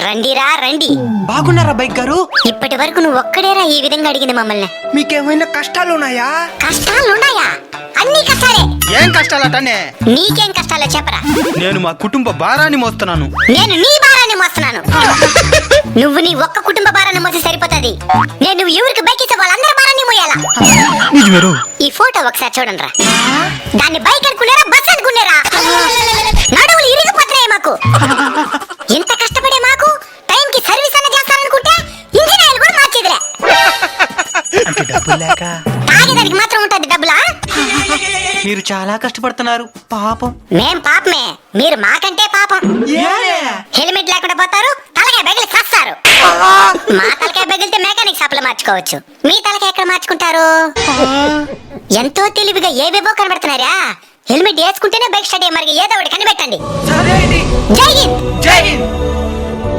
రండిరా రండి. బాగున్నారా బైక్ గారు? ఇప్పటి వరకు నువ్వు ఒక్కడేరా ఈ విధంగా అడిగింది మమ్మల్ని. మీకేమైనా కష్టాలు ఉన్నాయా? కష్టాలున్నాయా? అన్ని కష్టాలే. ఏం కష్టాలటనే? నీకేం కష్టాలో చెప్పరా. నేను మా కుటుంబ భారాన్ని మోస్తున్నాను. నేను నీ భారాన్ని మోస్తున్నాను. నువ్వు నీ ఒక్క కుటుంబ భారాన్ని మోసి సరిపోతుంది. నేను ఎవరికి బైక్ ఇస్తే వాళ్ళందరి భారాన్ని మోయాలా? నిజమేరు. ఈ ఫోటో ఒకసారి చూడండి రా. దాన్ని బైక్ అనుకున్నారా బస్ అనుకున్నారా? నడువులు ఇరిగిపోతున్నాయి మాకు. ఎంత కష్టపడే మాకు టైంకి సర్వీస్ అన్న చేస్తాననుకుంటే ఇంజిన్ ఆయిల్ కూడా మార్చేదిలే. అంటే డబ్బులు లేక తాగేదానికి మాత్రం ఉంటుంది డబ్బులా? మీరు చాలా కష్టపడుతున్నారు పాపం. మేం పాపమే, మీరు మాకంటే పాపం. హెల్మెట్ లేకుండా పోతారు, తలకాయ బగిలి చేస్తారు. మా తలకాయ బగిలితే మెకానిక్ షాప్ లో మార్చుకోవచ్చు, మీ తలకాయ ఎక్కడ మార్చుకుంటారు? ఎంతో తెలివిగా ఏవేవో కనబడుతున్నారా. హెల్మెట్ వేసుకుంటేనే బైక్ స్టార్ట్ అయ్యే మరి ఏదో ఒకటి కనిపెట్టండి. జై హింద్. జై హింద్.